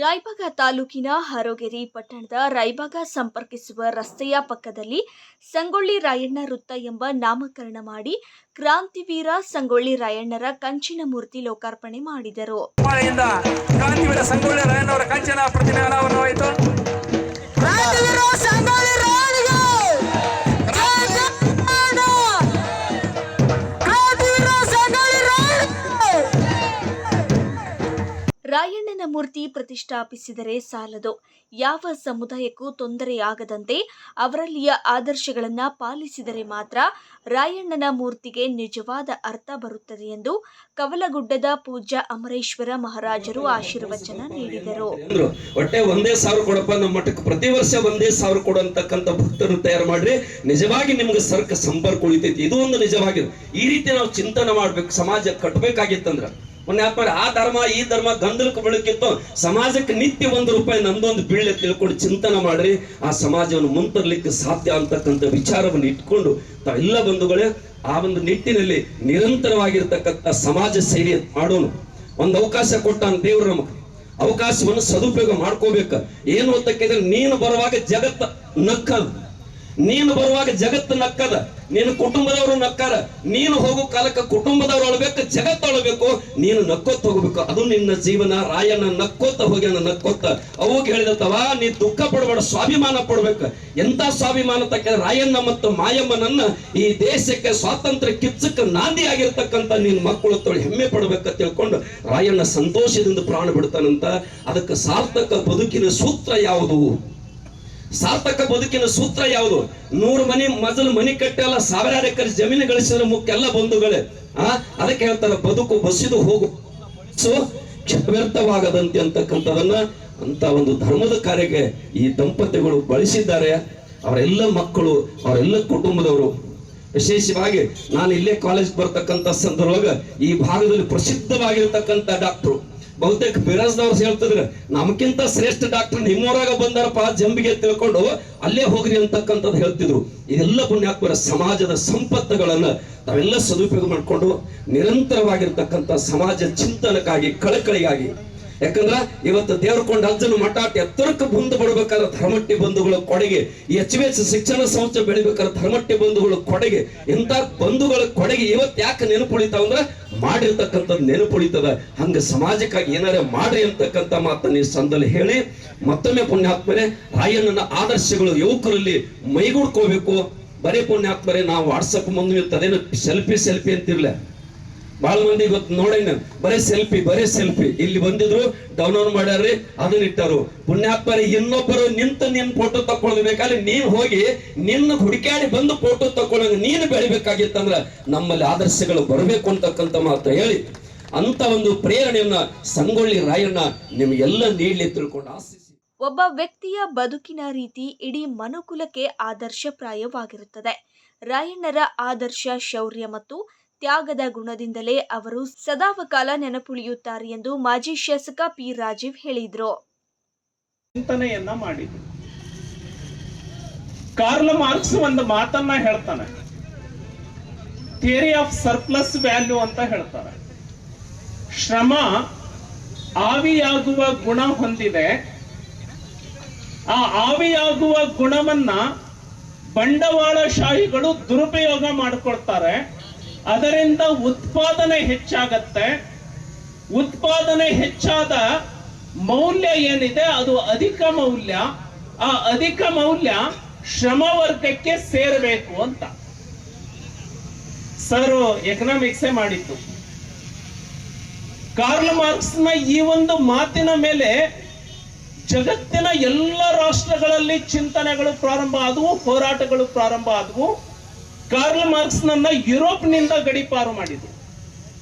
ರಾಯಬಾಗ ತಾಲೂಕಿನ ಹರೋಗೆರೆ ಪಟ್ಟಣದ ರಾಯಬಾಗ ಸಂಪರ್ಕಿಸುವ ರಸ್ತೆಯ ಪಕ್ಕದಲ್ಲಿ ಸಂಗೊಳ್ಳಿ ರಾಯಣ್ಣ ವೃತ್ತ ಎಂಬ ನಾಮಕರಣ ಮಾಡಿ ಕ್ರಾಂತಿವೀರ ಸಂಗೊಳ್ಳಿ ರಾಯಣ್ಣರ ಕಂಚಿನ ಮೂರ್ತಿ ಲೋಕಾರ್ಪಣೆ ಮಾಡಿದರು. ಕ್ರಾಂತಿವೀರ ಸಂಗೊಳ್ಳಿ ರಾಯಣ್ಣವರ ಕಂಚಿನ ಪ್ರತಿಮೆ ಅನಾವರಣವಾಯಿತು. ರಾಯಣ್ಣನ ಮೂರ್ತಿ ಪ್ರತಿಷ್ಠಾಪಿಸಿದರೆ ಸಾಲದು, ಯಾವ ಸಮುದಾಯಕ್ಕೂ ತೊಂದರೆಯಾಗದಂತೆ ಅವರಲ್ಲಿಯ ಆದರ್ಶಗಳನ್ನು ಪಾಲಿಸಿದರೆ ಮಾತ್ರ ರಾಯಣ್ಣನ ಮೂರ್ತಿಗೆ ನಿಜವಾದ ಅರ್ಥ ಬರುತ್ತದೆ ಎಂದು ಕವಲಗುಡ್ಡದ ಪೂಜ್ಯ ಅಮರೇಶ್ವರ ಮಹಾರಾಜರು ಆಶೀರ್ವಚನ ನೀಡಿದರು. ಒಟ್ಟೆ 1,000 ಕೊಡಪ್ಪ, ನಮ್ಮ ಮಠಕ್ಕೆ ಪ್ರತಿ ವರ್ಷ 1,000 ಕೊಡುವಂತಕ್ಕಂಥ ಭಕ್ತರು ತಯಾರು ಮಾಡ್ರಿ, ನಿಜವಾಗಿ ನಿಮ್ಗೆ ಸರ್ಕ ಸಂಪರ್ಕ ಉಳಿತೈತಿ. ಇದು ಒಂದು ನಿಜವಾಗಿ ಈ ರೀತಿ ನಾವು ಚಿಂತನೆ ಮಾಡ್ಬೇಕು, ಸಮಾಜ ಕಟ್ಟಬೇಕಾಗಿತ್ತಂದ್ರ ಆ ಧರ್ಮ ಈ ಧರ್ಮ ಗಂಧಲಕ್ಕೆ ಬೆಳಕಿತ್ತು, ಸಮಾಜಕ್ಕೆ ನಿತ್ಯ ₹1 ನಂದೊಂದು ಬೀಳೆ ತಿಳ್ಕೊಂಡು ಚಿಂತನೆ ಮಾಡ್ರಿ, ಆ ಸಮಾಜವನ್ನು ಮುಂತರ್ಲಿಕ್ಕೆ ಸಾಧ್ಯ ಅಂತಕ್ಕಂಥ ವಿಚಾರವನ್ನು ಇಟ್ಕೊಂಡು ತಾವೆಲ್ಲ ಬಂಧುಗಳೇ ಆ ಒಂದು ನಿಟ್ಟಿನಲ್ಲಿ ನಿರಂತರವಾಗಿರ್ತಕ್ಕಂಥ ಸಮಾಜ ಸೇವೆ ಮಾಡೋನು. ಒಂದು ಅವಕಾಶ ಕೊಟ್ಟಾನ ದೇವ್ರ ನಮಗೆ, ಅವಕಾಶವನ್ನು ಸದುಪಯೋಗ ಮಾಡ್ಕೋಬೇಕು. ಏನು ಅಂತಕ್ಕಿದ್ರೆ ನೀನು ಬರುವಾಗ ಜಗತ್ತ ನಕ್ಕದ, ನೀನು ಬರುವಾಗ ಜಗತ್ತು ನಕ್ಕದ, ನೀನು ಕುಟುಂಬದವರು ನಕ್ಕಾರ, ನೀನು ಹೋಗೋ ಕಾಲಕ್ಕೆ ಕುಟುಂಬದವ್ರು ಅಳ್ಬೇಕು, ಜಗತ್ತು ಅಳ್ಬೇಕು, ನೀನು ನಕ್ಕೋತ ಹೋಗ್ಬೇಕು. ಅದು ನಿನ್ನ ಜೀವನ. ರಾಯಣ್ಣ ನಕ್ಕೋತ ಹೋಗ್ಯಾನ, ನಕ್ಕೋತ ಅವಾಗ ಹೇಳಿದತ್ತವ ನೀ ದುಃಖ ಪಡಬೇಡ, ಸ್ವಾಭಿಮಾನ ಪಡ್ಬೇಕು. ಎಂತ ಸ್ವಾಭಿಮಾನ ತಕ್ಕ ರಾಯಣ್ಣ ಮತ್ತು ಮಾಯಮ್ಮನನ್ನ ಈ ದೇಶಕ್ಕೆ ಸ್ವಾತಂತ್ರ್ಯ ಕಿಚ್ಚಕ್ಕೆ ನಾಂದಿ ಆಗಿರ್ತಕ್ಕಂಥ ನಿನ್ ಮಕ್ಕಳು ತೊಳಿ ಹೆಮ್ಮೆ ಪಡ್ಬೇಕಂತ ತಿಳ್ಕೊಂಡು ರಾಯಣ್ಣ ಸಂತೋಷದಿಂದ ಪ್ರಾಣ ಬಿಡ್ತಾನಂತ. ಅದಕ್ಕೆ ಸಾರ್ಥಕ ಬದುಕಿನ ಸೂತ್ರ ಯಾವುದು? ಸಾರ್ಥಕ ಬದುಕಿನ ಸೂತ್ರ ಯಾವುದು? 100 ಮನೆ ಮೊದಲು ಮನೆ ಕಟ್ಟೆಲ್ಲ 1000 ಎಕರೆ ಜಮೀನು ಗಳಿಸಿದ್ರೆ ಮುಖ್ಯ ಎಲ್ಲ ಬಂಧುಗಳೇ. ಅದಕ್ಕೆ ಹೇಳ್ತಾರೆ ಬದುಕು ಬಸಿದು ಹೋಗು ವ್ಯರ್ಥವಾಗದಂತೆ ಅಂತಕ್ಕಂಥದನ್ನ ಅಂತ ಒಂದು ಧರ್ಮದ ಕಾರ್ಯಕ್ಕೆ ಈ ದಂಪತಿಗಳು ಬಳಸಿದ್ದಾರೆ. ಅವರೆಲ್ಲ ಮಕ್ಕಳು, ಅವರೆಲ್ಲ ಕುಟುಂಬದವರು. ವಿಶೇಷವಾಗಿ ನಾನು ಇಲ್ಲೇ ಕಾಲೇಜ್ ಬರ್ತಕ್ಕಂಥ ಸಂದರ್ಭದಾಗ ಈ ಭಾಗದಲ್ಲಿ ಪ್ರಸಿದ್ಧವಾಗಿರ್ತಕ್ಕಂಥ ಡಾಕ್ಟ್ರು ಬಹುತೇಕ ಬಿರಾಜ್ದವ್ರು ಹೇಳ್ತಿದ್ರು, ನಮಗಿಂತ ಶ್ರೇಷ್ಠ ಡಾಕ್ಟರ್ ನಿಮ್ಮೂರಾಗ ಬಂದಾರಪ್ಪ, ಜಂಬಿಗೆ ತಿಳ್ಕೊಂಡು ಅಲ್ಲೇ ಹೋಗ್ರಿ ಅಂತಕ್ಕಂಥದ್ದು ಹೇಳ್ತಿದ್ರು. ಇದೆಲ್ಲ ಪುಣ್ಯಾತ್ಮರ ಸಮಾಜದ ಸಂಪತ್ತುಗಳನ್ನ ತಾವೆಲ್ಲ ಸದುಪಯೋಗ ಮಾಡಿಕೊಂಡು ನಿರಂತರವಾಗಿರ್ತಕ್ಕಂಥ ಸಮಾಜ ಚಿಂತನಕ್ಕಾಗಿ, ಕಳಕಳಿಗಾಗಿ. ಯಾಕಂದ್ರ ಇವತ್ತು ದೇವರಕೊಂಡ ಅಜ್ಜನ ಮಠ ಎತ್ತರಕ್ಕೆ ಬಂದು ಬಿಡ್ಬೇಕಾದ್ರೆ ಧರ್ಮಟ್ಟಿ ಬಂಧುಗಳ ಕೊಡುಗೆ, HVS ಶಿಕ್ಷಣ ಸಂಸ್ಥೆ ಬೆಳಿಬೇಕಾದ್ರೆ ಧರ್ಮಟ್ಟಿ ಬಂಧುಗಳ ಕೊಡುಗೆ, ಇಂಥ ಬಂಧುಗಳ ಕೊಡುಗೆ ಇವತ್ತು ಯಾಕೆ ನೆನಪುಳಿತಾವ ಅಂದ್ರೆ ಮಾಡಿರ್ತಕ್ಕಂಥದ್ದು ನೆನಪುಳಿತದ. ಹಂಗ ಸಮಾಜಕ್ಕಾಗಿ ಏನಾರ ಮಾಡ್ರಿ ಅಂತಕ್ಕಂಥ ಮಾತನ್ನ ಈ ಸಂದಲ್ಲಿ ಹೇಳಿ ಮತ್ತೊಮ್ಮೆ ಪುಣ್ಯಾತ್ಮರೇ ರಾಯಣ್ಣನ ಆದರ್ಶಗಳು ಯುವಕರಲ್ಲಿ ಮೈಗೂಡ್ಕೋಬೇಕು. ಬರೀ ಪುಣ್ಯಾತ್ಮರೇ ನಾವು ವಾಟ್ಸಪ್ ಮುಂದೆ ಅದೇನು ಸೆಲ್ಫಿ ಅಂತಿರ್ಲ, ಬಹಳ ಮಂದಿ ಇವತ್ತು ನೋಡೇನ ಬರೇ ಸೆಲ್ಫಿ ಇಲ್ಲಿ ಬಂದಿದ್ರು ಡೌನ್ಲೋಡ್ ಮಾಡ್ಯಾರ್ರಿ, ಅದನ್ನ ಇಟ್ಟಾರು. ಪುಣ್ಯಾತ್ಮರೇ ಇನ್ನೊಬ್ಬರು ನಿನ್ನ ಫೋಟೋ ತಕೊಳ್ಬೇಕಾದ್ರೆ ನೀನ್ ಹೋಗಿ ನಿನ್ನ ಹುಡುಕಾಡಿ ಬಂದು ಫೋಟೋ ತಕೊಳ್ಳೋಂಗ ನೀನು ಬೆಳಿಬೇಕಾಗಿತ್ತಂದ್ರ ನಮ್ಮಲ್ಲಿ ಆದರ್ಶಗಳು ಬರಬೇಕು ಅಂತಕ್ಕಂಥ ಮಾತು ಹೇಳಿ ಅಂತ ಒಂದು ಪ್ರೇರಣೆಯನ್ನ ಸಂಗೊಳ್ಳಿ ರಾಯಣ್ಣ ನಿಮ್ಗೆಲ್ಲ ನೀಡ್ಲಿ ತಿಳ್ಕೊಂಡು ಆಶಿಸಿ. ಒಬ್ಬ ವ್ಯಕ್ತಿಯ ಬದುಕಿನ ರೀತಿ ಇಡೀ ಮನುಕುಲಕ್ಕೆ ಆದರ್ಶಪ್ರಾಯವಾಗಿರುತ್ತದೆ. ರಾಯಣ್ಣರ ಆದರ್ಶ ಶೌರ್ಯ ಮತ್ತು ತ್ಯಾಗದ ಗುಣದಿಂದಲೇ ಅವರು ಸದಾಕಾಲ ನೆನಪುಳಿಯುತ್ತಾರೆ ಎಂದು ಮಾಜಿ ಶಾಸಕ ಪಿ. ರಾಜೀವ್ ಹೇಳಿದರು. ಚಿಂತನೆಯನ್ನ ಮಾಡಿದ್ರು. ಕಾರ್ಲ್ ಮಾರ್ಕ್ಸ್ ಒಂದು ಮಾತನ್ನ ಹೇಳ್ತಾನೆ, ಥಿಯರಿ ಆಫ್ ಸರ್ಪ್ಲಸ್ ವ್ಯಾಲ್ಯೂ ಅಂತ ಹೇಳ್ತಾರೆ. ಶ್ರಮ ಆವಿಯಾಗುವ ಗುಣ ಹೊಂದಿದೆ. ಆ ಆವಿಯಾಗುವ ಗುಣವನ್ನ ಬಂಡವಾಳಶಾಹಿಗಳು ದುರುಪಯೋಗ ಮಾಡಿಕೊಳ್ತಾರೆ. ಅದರಿಂದ ಉತ್ಪಾದನೆ ಹೆಚ್ಚಾಗತ್ತೆ. ಉತ್ಪಾದನೆ ಹೆಚ್ಚಾದ ಮೌಲ್ಯ ಏನಿದೆ ಅದು ಅಧಿಕ ಮೌಲ್ಯ. ಆ ಅಧಿಕ ಮೌಲ್ಯ ಶ್ರಮ ವರ್ಗಕ್ಕೆ ಸೇರಬೇಕು ಅಂತ ಸರ್ ಎಕನಾಮಿಕ್ಸೇ ಮಾಡಿತ್ತು. ಕಾರ್ಲ್ ಮಾರ್ಕ್ಸ್ನ ಈ ಒಂದು ಮಾತಿನ ಮೇಲೆ ಜಗತ್ತಿನ ಎಲ್ಲ ರಾಷ್ಟ್ರಗಳಲ್ಲಿ ಚಿಂತನೆಗಳು ಪ್ರಾರಂಭ ಆದವು, ಹೋರಾಟಗಳು ಪ್ರಾರಂಭ ಆದವು. ಕಾರ್ಲ್ ಮಾರ್ಕ್ಸ್ ನನ್ನ ಯುರೋಪ್ನಿಂದ ಗಡಿಪಾರು ಮಾಡಿದ್ರು.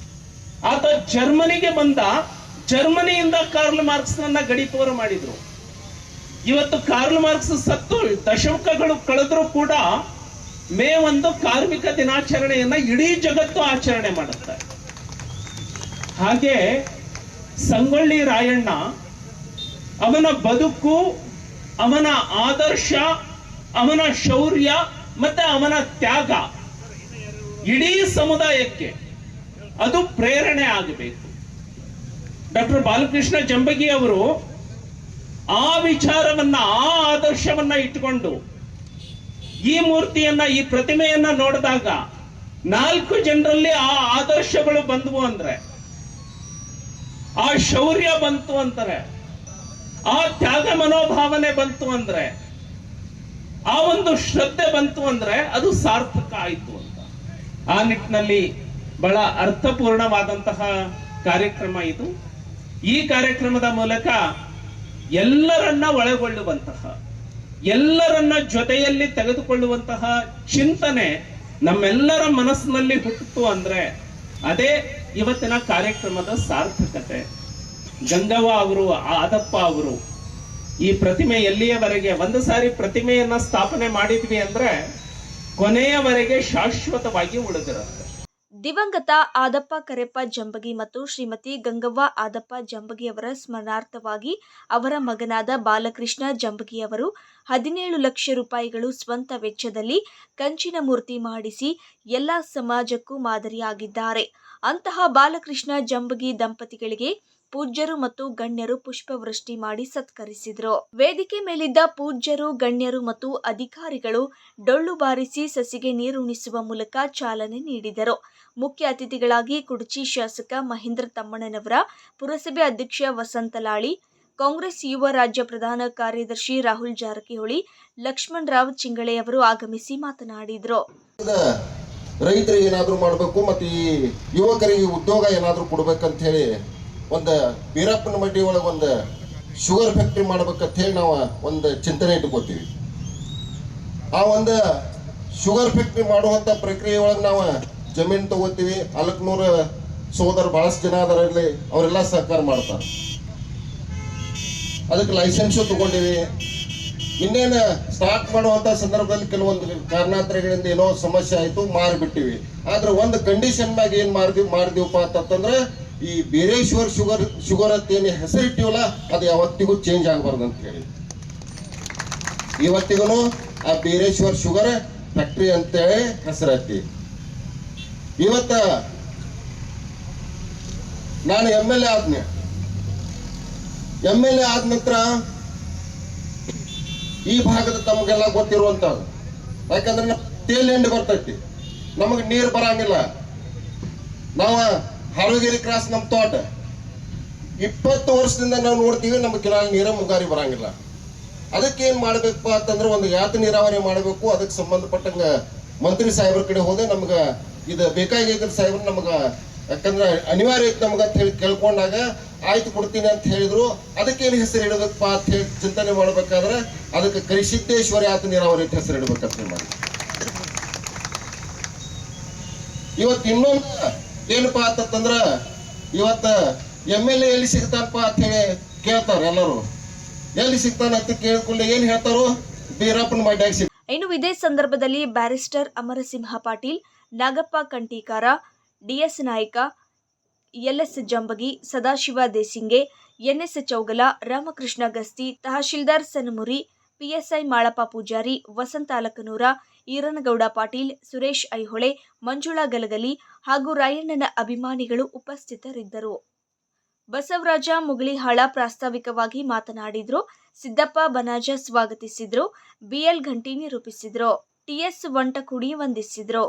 ಆತ ಜರ್ಮನಿಗೆ ಬಂದ, ಜರ್ಮನಿಯಿಂದ ಕಾರ್ಲ್ ಮಾರ್ಕ್ಸ್ ನನ್ನ ಗಡಿಪಾರು ಮಾಡಿದ್ರು. ಇವತ್ತು ಕಾರ್ಲ್ ಮಾರ್ಕ್ಸ್ ಸತ್ತು ದಶಕಗಳು ಕಳೆದ್ರೂ ಕೂಡ ಮೇ 1 ಕಾರ್ಮಿಕ ದಿನಾಚರಣೆಯನ್ನ ಇಡೀ ಜಗತ್ತು ಆಚರಣೆ ಮಾಡುತ್ತೆ. ಹಾಗೆ ಸಂಗೊಳ್ಳಿ ರಾಯಣ್ಣ, ಅವನ ಬದುಕು, ಅವನ ಆದರ್ಶ, ಅವನ ಶೌರ್ಯ ಮತ್ತೆ ಅವನ ತ್ಯಾಗ ಇಡೀ ಸಮುದಾಯಕ್ಕೆ ಅದು ಪ್ರೇರಣೆ ಆಗಬೇಕು. ಡಾಕ್ಟರ್ ಬಾಲಕೃಷ್ಣ ಜಂಬಗಿ ಅವರು ಆ ವಿಚಾರವನ್ನ, ಆ ಆದರ್ಶವನ್ನ ಇಟ್ಕೊಂಡು ಈ ಮೂರ್ತಿಯನ್ನ, ಈ ಪ್ರತಿಮೆಯನ್ನ ನೋಡಿದಾಗ 4 ಜನರಲ್ಲಿ ಆ ಆದರ್ಶಗಳು ಬಂದವು ಅಂದ್ರೆ, ಆ ಶೌರ್ಯ ಬಂತು ಅಂತಾರೆ, ಆ ತ್ಯಾಗ ಮನೋಭಾವನೆ ಬಂತು ಅಂದ್ರೆ, ಆ ಒಂದು ಶ್ರದ್ಧೆ ಬಂತು ಅಂದ್ರೆ ಅದು ಸಾರ್ಥಕ ಆಯಿತು ಅಂತ. ಆ ನಿಟ್ಟಿನಲ್ಲಿ ಬಹಳ ಅರ್ಥಪೂರ್ಣವಾದಂತಹ ಕಾರ್ಯಕ್ರಮ ಇದು. ಈ ಕಾರ್ಯಕ್ರಮದ ಮೂಲಕ ಎಲ್ಲರನ್ನ ಒಳಗೊಳ್ಳುವಂತಹ, ಎಲ್ಲರನ್ನ ಜೊತೆಯಲ್ಲಿ ತೆಗೆದುಕೊಳ್ಳುವಂತಹ ಚಿಂತನೆ ನಮ್ಮೆಲ್ಲರ ಮನಸ್ಸಿನಲ್ಲಿ ಹುಟ್ಟಿತು ಅಂದ್ರೆ ಅದೇ ಇವತ್ತಿನ ಕಾರ್ಯಕ್ರಮದ ಸಾರ್ಥಕತೆ. ಗಂಗವ್ವ ಅವರು, ಆದಪ್ಪ ಅವರು ಈ ಪ್ರತಿಮೆ ಎಲ್ಲಿಯವರೆಗೆ, ಒಂದು ಸಾರಿ ಪ್ರತಿಮೆಯನ್ನ ಸ್ಥಾಪನೆ ಮಾಡಿದ್ವಿ ಅಂದ್ರೆ ಕೊನೆಯವರೆಗೆ ಶಾಶ್ವತವಾಗಿ ಉಳಿದಿರುತ್ತೆ. ದಿವಂಗತ ಆದಪ್ಪ ಕರೆಪ್ಪ ಜಂಬಗಿ ಮತ್ತು ಶ್ರೀಮತಿ ಗಂಗವ್ವ ಆದಪ್ಪ ಜಂಬಗಿಯವರ ಸ್ಮರಣಾರ್ಥವಾಗಿ ಅವರ ಮಗನಾದ ಬಾಲಕೃಷ್ಣ ಜಂಬಗಿಯವರು 17 ಲಕ್ಷ ರೂಪಾಯಿಗಳು ಸ್ವಂತ ವೆಚ್ಚದಲ್ಲಿ ಕಂಚಿನ ಮೂರ್ತಿ ಮಾಡಿಸಿ ಎಲ್ಲ ಸಮಾಜಕ್ಕೂ ಮಾದರಿಯಾಗಿದ್ದಾರೆ. ಅಂತಹ ಬಾಲಕೃಷ್ಣ ಜಂಬಗಿ ದಂಪತಿಗಳಿಗೆ ಪೂಜ್ಯರು ಮತ್ತು ಗಣ್ಯರು ಪುಷ್ಪವೃಷ್ಟಿ ಮಾಡಿ ಸತ್ಕರಿಸಿದರು. ವೇದಿಕೆ ಮೇಲಿದ್ದ ಪೂಜ್ಯರು, ಗಣ್ಯರು ಮತ್ತು ಅಧಿಕಾರಿಗಳು ಡೊಳ್ಳು ಬಾರಿಸಿ ಸಸಿಗೆ ನೀರುಣಿಸುವ ಮೂಲಕ ಚಾಲನೆ ನೀಡಿದರು. ಮುಖ್ಯ ಅತಿಥಿಗಳಾಗಿ ಕುಡಚಿ ಶಾಸಕ ಮಹೇಂದ್ರ ತಮ್ಮಣ್ಣನವರ, ಪುರಸಭೆ ಅಧ್ಯಕ್ಷ ವಸಂತಲಾಳಿ, ಕಾಂಗ್ರೆಸ್ ಯುವ ರಾಜ್ಯ ಪ್ರಧಾನ ಕಾರ್ಯದರ್ಶಿ ರಾಹುಲ್ ಜಾರಕಿಹೊಳಿ, ಲಕ್ಷ್ಮಣ್ ರಾವ್ ಚಿಂಗಳೆಯವರು ಆಗಮಿಸಿ ಮಾತನಾಡಿದರು. ರೈತರಿಗೆ ಏನಾದರೂ ಮಾಡಬೇಕು ಮತ್ತು ಈ ಯುವಕರಿಗೆ ಉದ್ಯೋಗ ಏನಾದರೂ ಕೊಡ್ಬೇಕಂತ ಹೇಳಿ ಒಂದು ಬೀರಪ್ಪನ ಮಡ್ಡಿ ಒಳಗೆ ಒಂದು ಶುಗರ್ ಫ್ಯಾಕ್ಟ್ರಿ ಮಾಡ್ಬೇಕಂತ ಹೇಳಿ ನಾವು ಒಂದು ಚಿಂತನೆ ಇಟ್ಕೋತೀವಿ. ಆ ಒಂದು ಶುಗರ್ ಫ್ಯಾಕ್ಟ್ರಿ ಮಾಡುವಂಥ ಪ್ರಕ್ರಿಯೆ ಒಳಗೆ ನಾವು ಜಮೀನು ತಗೋತೀವಿ. 400 ಸೋದರ ಭಾಳಷ್ಟು ಜನ ಅದರಲ್ಲಿ ಅವರೆಲ್ಲ ಸಹಕಾರ ಮಾಡ್ತಾರೆ. ಅದಕ್ಕೆ ಲೈಸೆನ್ಸು ತಗೊಂಡಿವಿ. ಇನ್ನೇನು ಸ್ಟಾರ್ಟ್ ಮಾಡುವಂಥ ಸಂದರ್ಭದಲ್ಲಿ ಕೆಲವೊಂದು ಕಾರಣಾಂತರಗಳಿಂದ ಏನೋ ಸಮಸ್ಯೆ ಆಯಿತು, ಮಾರಿಬಿಟ್ಟಿವಿ. ಆದ್ರೆ ಒಂದು ಕಂಡೀಷನ್ ಮ್ಯಾಗ ಏನು ಮಾಡಿದೀವಪ್ಪ ಅಂತಂದ್ರೆ ಈ ಬೀರೇಶ್ವರ್ ಶುಗರ್ ಅಂತ ಏನು ಹೆಸರಿಟ್ಟಿವಲ್ಲ ಅದು ಯಾವತ್ತಿಗೂ ಚೇಂಜ್ ಆಗಬಾರ್ದು ಅಂತ ಹೇಳಿ ಇವತ್ತಿಗೂ ಆ ಬೀರೇಶ್ವರ್ ಶುಗರ್ ಫ್ಯಾಕ್ಟ್ರಿ ಅಂತೇಳಿ ಹೆಸರೈತಿ. ಇವತ್ತ ನಾನು MLA ಆದ್ನೆ. MLA ಆದ ನಂತರ ಈ ಭಾಗದ ತಮಗೆಲ್ಲ ಗೊತ್ತಿರುವಂತದ್ದು, ಯಾಕಂದ್ರೆ ತೇಲ್ ಎಂಡ್ ಬರ್ತೈತಿ, ನಮಗೆ ನೀರು ಬರಂಗಿಲ್ಲ. ನಾವು ಹಾಲುಗೇರಿ ಕ್ರಾಸ್ ನಮ್ಮ ತೋಟ 20 ವರ್ಷದಿಂದ ನಾವು ನೋಡ್ತೀವಿ, ನಮ್ಗೆ ಕೆನಾಲ್ ನೀರ ಮುಗಾರಿ ಬರಂಗಿಲ್ಲ. ಅದಕ್ಕೆ ಏನ್ ಮಾಡ್ಬೇಕಪ್ಪ ಅಂತಂದ್ರೆ ಒಂದು ಯಾತ ನೀರಾವರಿ ಮಾಡಬೇಕು. ಅದಕ್ಕೆ ಸಂಬಂಧಪಟ್ಟಂಗ ಮಂತ್ರಿ ಸಾಹೇಬ್ರ ಕಡೆ ಹೋದೆ. ನಮ್ಗೆ ಇದು ಬೇಕಾಗಿದ್ರ ಸಾಹೇಬ್ರು ನಮ್ಗೆ, ಯಾಕಂದ್ರೆ ಅನಿವಾರ್ಯ ಐತೆ ನಮ್ಗೆ ಅಂತ ಹೇಳಿ ಕೇಳ್ಕೊಂಡಾಗ ಆಯ್ತು ಕೊಡ್ತೀನಿ ಅಂತ ಹೇಳಿದ್ರು. ಅದಕ್ಕೇನು ಹೆಸರು ಇಡಬೇಕಪ್ಪ ಅಂತ ಹೇಳಿ ಚಿಂತನೆ ಮಾಡ್ಬೇಕಾದ್ರೆ ಅದಕ್ಕೆ ಕರಿಸಿದ್ದೇಶ್ವರ ಯಾತ ನೀರಾವರಿ ಅಂತ ಹೆಸರು ಇಡಬೇಕಂತ ಮಾಡಿ ಇವತ್ತು ಇನ್ನೊಂದು ಏನಪ್ಪಾ ಅಂತಂದ್ರ ಇವತ್ತ MLA ಎಲ್ಲಿ ಸಿಗ್ತಾನಪ್ಪ ಅಂತ ಹೇಳಿ ಕೇಳ್ತಾರ ಎಲ್ಲರೂ. ಎಲ್ಲಿ ಸಿಗ್ತಾನ ಅಂತ ಕೇಳ್ಕೊಂಡು ಏನ್ ಹೇಳ್ತಾರೋ ಬೀರಪ್ಪನ ಮಡ್ಯಾಗ ಸಿಗ್ತಾನ. ಇನ್ನು ಇದೇ ಸಂದರ್ಭದಲ್ಲಿ barrister Amarasimha Patil, Nagappa Kantikara, DS Naik, LS Jambagi, Sadashiv Desinge, NS Chougala, Ramakrishna Gasti, tahsildar Sanamuri, PSI Malappa Pujari, Vasanth Alakanur, Iranagouda Patil, Suresh Aihole, Manjula Galagali ಹಾಗೂ ರಾಯಣ್ಣನ ಅಭಿಮಾನಿಗಳು ಉಪಸ್ಥಿತರಿದ್ದರು. ಬಸವರಾಜ ಮುಗಳಿಹಾಳ ಪ್ರಾಸ್ತಾವಿಕವಾಗಿ ಮಾತನಾಡಿದ್ರು. ಸಿದ್ದಪ್ಪ ಬನಾಜ ಸ್ವಾಗತಿಸಿದ್ರು. BL ಘಂಟಿ ನಿರೂಪಿಸಿದ್ರು. TS ವಂಟಕುಡಿ ವಂದಿಸಿದ್ರು.